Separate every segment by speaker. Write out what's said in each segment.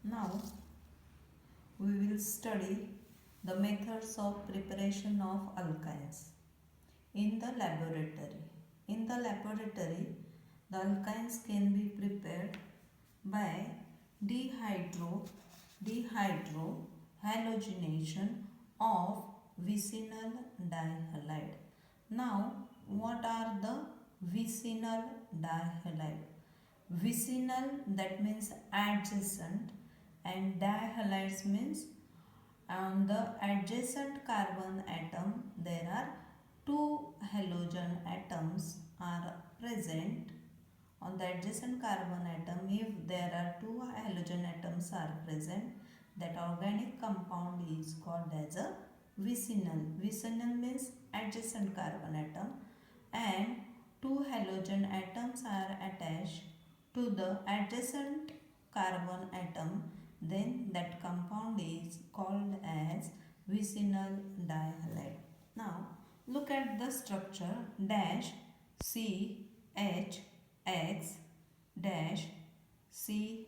Speaker 1: Now we will study the methods of preparation of alkynes in the laboratory. In the laboratory, the alkynes can be prepared by dehydrohalogenation of vicinal dihalide. Now, what are the vicinal dihalide? Vicinal, that means adjacent, and dihalides means on the adjacent carbon atom there are two halogen atoms are present. On the adjacent carbon atom, if there are two halogen atoms are present, that organic compound is called as a vicinal. Vicinal means adjacent carbon atom, and two halogen atoms are attached to the adjacent carbon atom, then that compound is called as vicinal dihalide. Now look at the structure dash CH X dash CHX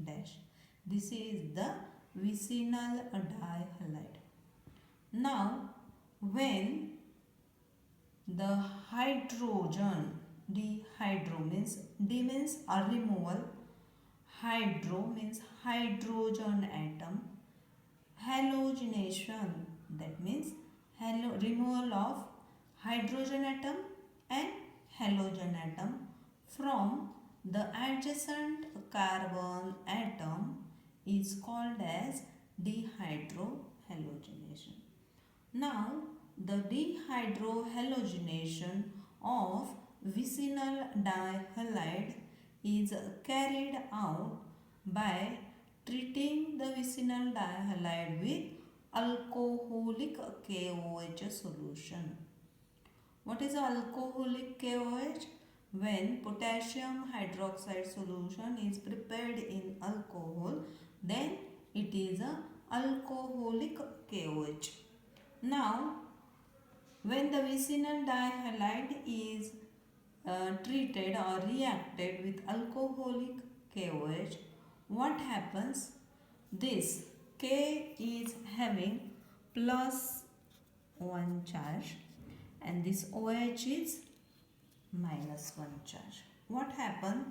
Speaker 1: dash. This is the vicinal dihalide. Now when the hydrogen, dehydro means D means a removal, hydro means hydrogen atom, halogenation, that means removal of hydrogen atom and halogen atom from the adjacent carbon atom is called as dehydrohalogenation. Now the dehydrohalogenation of vicinal dihalide is carried out by treating the vicinal dihalide with alcoholic KOH solution. What is alcoholic KOH? When potassium hydroxide solution is prepared in alcohol, then it is a alcoholic KOH. Now, when the vicinal dihalide is treated or reacted with alcoholic KOH, what happens? This K is having plus 1 charge and this OH is minus 1 charge. What happens?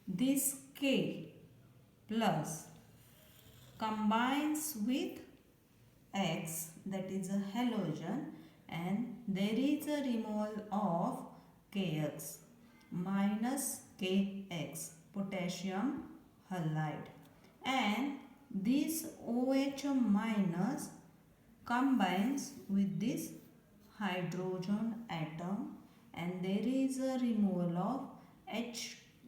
Speaker 1: This K plus combines with X, that is a halogen, and there is a removal of Kx minus Kx, potassium halide, and this OH minus combines with this hydrogen atom, and there is a removal of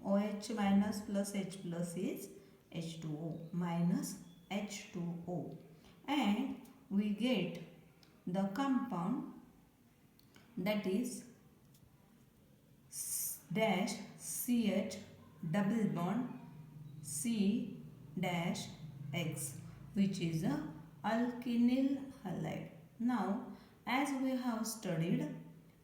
Speaker 1: OH minus plus H plus is H2O minus H2O, and we get the compound that is dash CH double bond C dash X, which is a alkenyl halide. Now as we have studied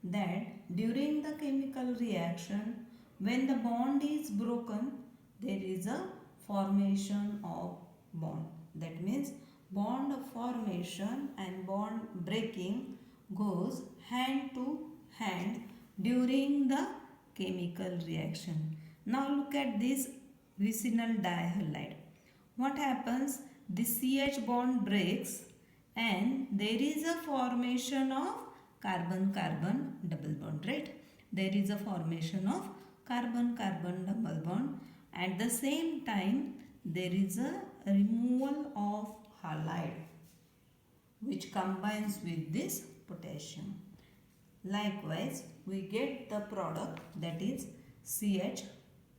Speaker 1: that during the chemical reaction, when the bond is broken, there is a formation of bond. That means bond formation and bond breaking goes hand to hand during the chemical reaction. Now look at this vicinal dihalide. What happens? The CH bond breaks and there is a formation of carbon-carbon double bond, right? There is a formation of carbon-carbon double bond. At the same time, there is a removal of halide which combines with this potassium. Likewise, we get the product that is CH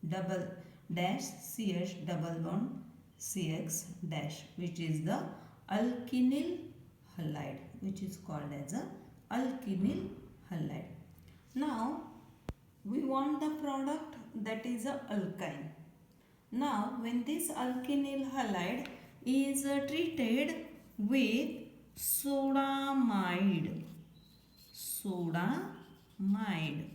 Speaker 1: double dash CH double bond CX dash, which is the alkenyl halide, which is called as a alkenyl halide. Now we want the product that is a alkyne. Now when this alkenyl halide is treated with sodamide. Sodamide.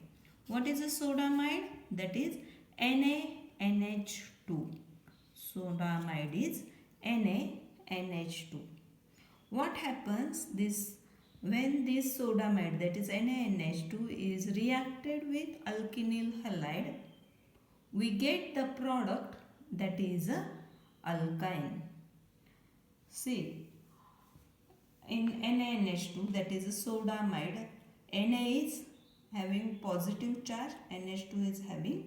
Speaker 1: What is a sodamide? That is NaNH2. sodamide is NaNH2. What happens this when this sodamide, that is NaNH2, is reacted with alkenyl halide? We get the product that is a alkyne. See, in NaNH2, that is a sodamide, Na is having positive charge, NH2 is having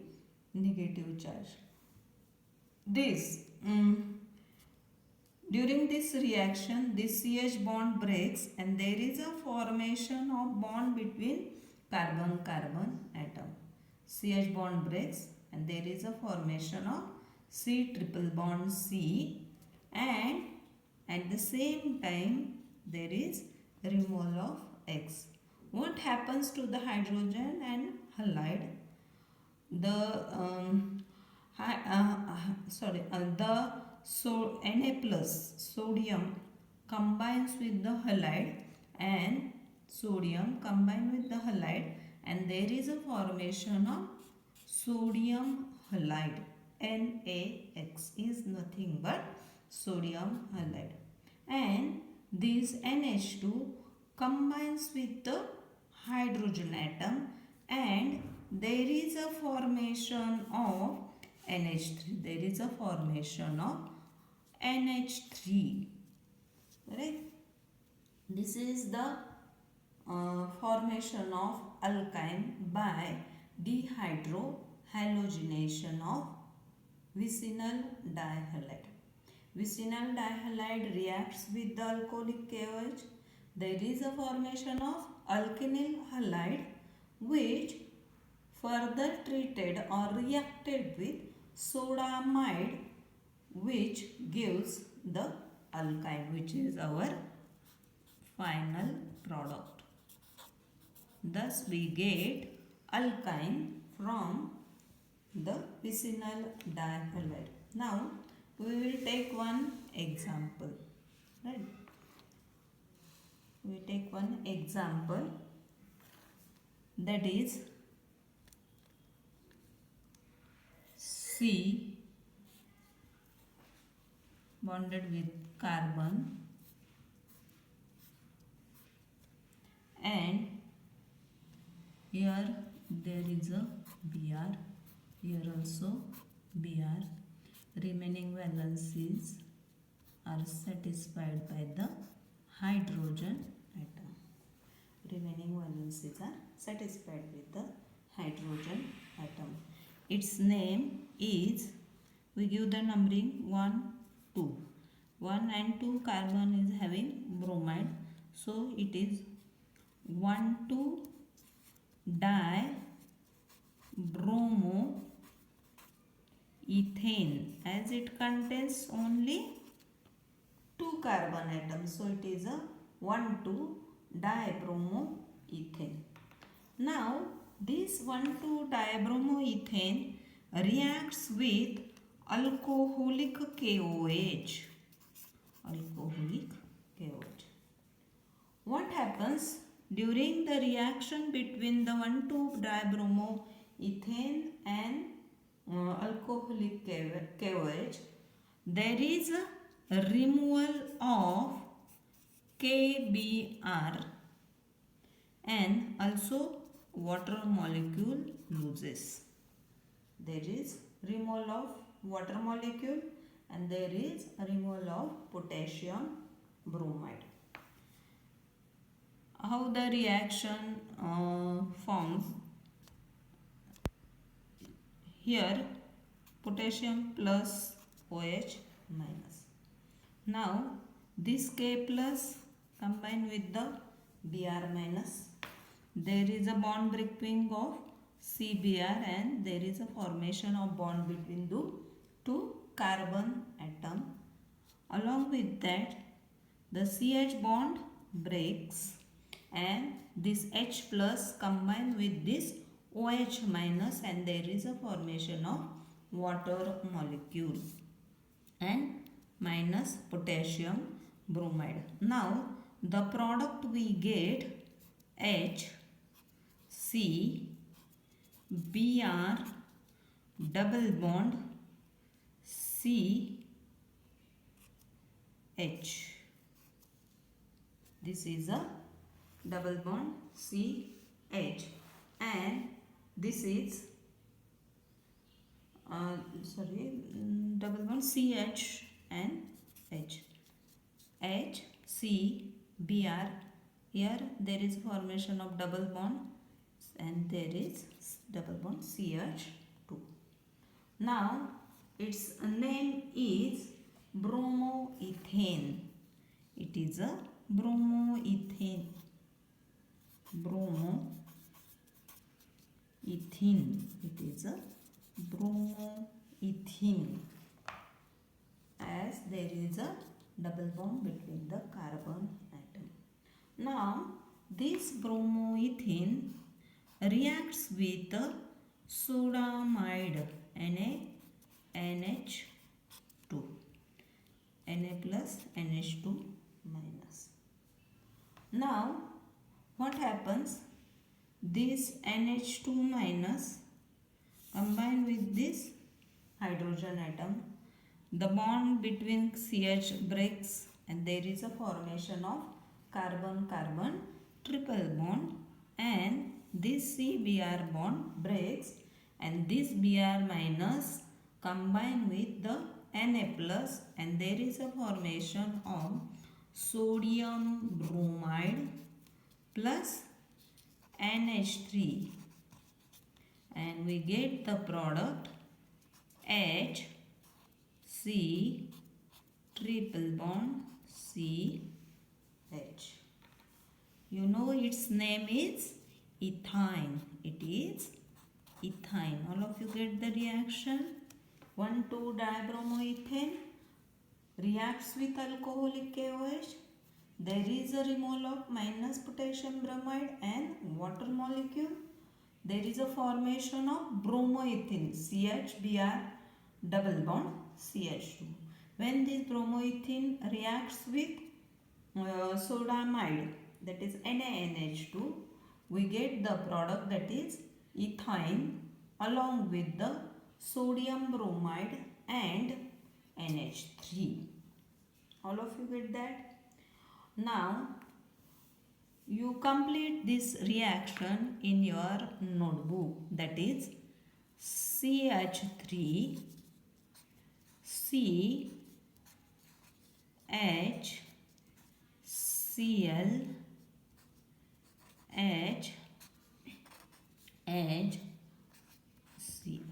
Speaker 1: negative charge. During this reaction, this CH bond breaks and there is a formation of bond between carbon-carbon atom. CH bond breaks and there is a formation of C triple bond C, and at the same time there is removal of X. What happens to the hydrogen and halide? Na plus sodium combines with the halide, and sodium combine with the halide, and there is a formation of sodium halide. NaX is nothing but sodium halide, and this NH2 combines with the hydrogen atom, and there is a formation of NH3. There is a formation of NH3. Right? This is the formation of alkyne by dehydrohalogenation of vicinal dihalide. Vicinal dihalide reacts with the alcoholic KOH. There is a formation of alkenyl halide which further treated or reacted with sodamide, which gives the alkyne, which is our final product. Thus we get alkyne from the vicinal dihalide. Now we will take one example. Right? We take one example, that is C bonded with carbon, and here there is a Br, here also Br. Remaining valencies are satisfied by the hydrogen atom. Remaining valencies are satisfied with the hydrogen atom. Its name is, we give the numbering 1, 2. 1 and 2 carbon is having bromide. So it is 1,2 dibromoethane, as it contains only 2 carbon atoms. So it is a 1,2 dibromoethane. Now this 1,2 dibromoethane reacts with alcoholic KOH. Alcoholic KOH. What happens during the reaction between the 1,2 dibromoethane and alcoholic KOH? There is a removal of KBr, and also water molecule loses. There is removal of water molecule and there is a removal of potassium bromide. How the reaction forms? Here potassium plus OH minus. Now this K plus combine with the Br minus. There is a bond breaking of CBr and there is a formation of bond between the two carbon atom. Along with that, the CH bond breaks and this H plus combine with this OH minus, and there is a formation of water molecule and minus potassium bromide. Now the product we get H, C, Br, double bond, C, H. This is a double bond CH, and this is double bond CH and H. H, C, Br. Here there is formation of double bond and there is double bond CH2. Now its name is bromoethane. It is a bromoethane. Bromoethene. It is a bromoethene, as there is a double bond between the carbon atom. Now this bromoethene reacts with the sodamide NH2, Na plus NH2 minus. Now what happens? This NH2 minus combine with this hydrogen atom. The bond between CH breaks and there is a formation of carbon-carbon triple bond, and this CBr bond breaks and this Br minus combine with the Na plus and there is a formation of sodium bromide plus NH3, and we get the product H C triple bond CH. You know its name is ethyne. It is ethyne. All of you get the reaction. 1,2-dibromoethane reacts with alcoholic KOH. There is a remole of minus potassium bromide and water molecule. There is a formation of bromoethene CHBr double bond CH2. When this bromoethene reacts with sodamide, that is NaNH2, we get the product that is ethyne along with the sodium bromide and NH3. All of you get that? Now you complete this reaction in your notebook, that is CH3 CH Cl H Cl.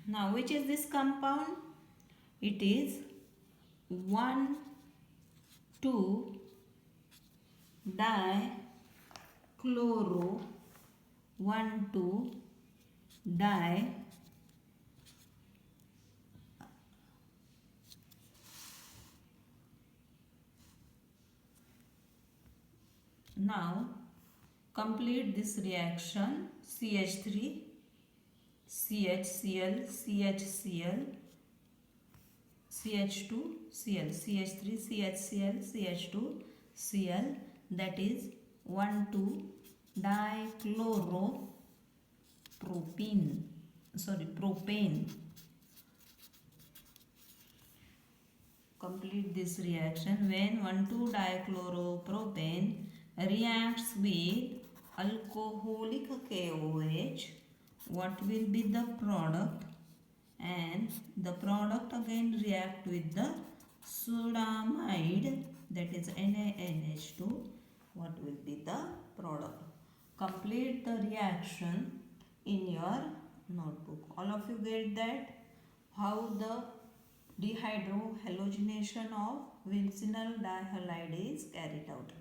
Speaker 1: Now which is this compound? It is 1,2-dichloro 1,2-di Now complete this reaction. CH3 CHCl CHCl CH2 Cl CH3 CHCl CH2 Cl, that is 1,2-dichloropropane. Complete this reaction. When 1,2-dichloropropane reacts with alcoholic KOH, what will be the product? And the product again react with the sodamide, that is NaNH2. What will be the product? Complete the reaction in your notebook. All of you get that? How the dehydrohalogenation of vicinal dihalide is carried out.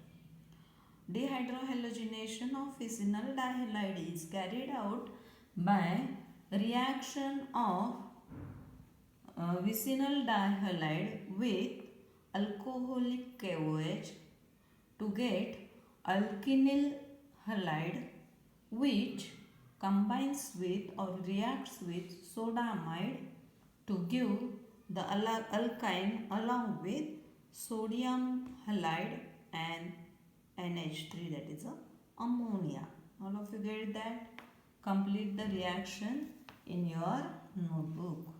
Speaker 1: Dehydrohalogenation of vicinal dihalide is carried out by reaction of vicinal dihalide with alcoholic KOH to get alkenyl halide, which combines with or reacts with sodamide to give the alkyne along with sodium halide and NH3, that is ammonia. All of you get that? Complete the reaction in your notebook.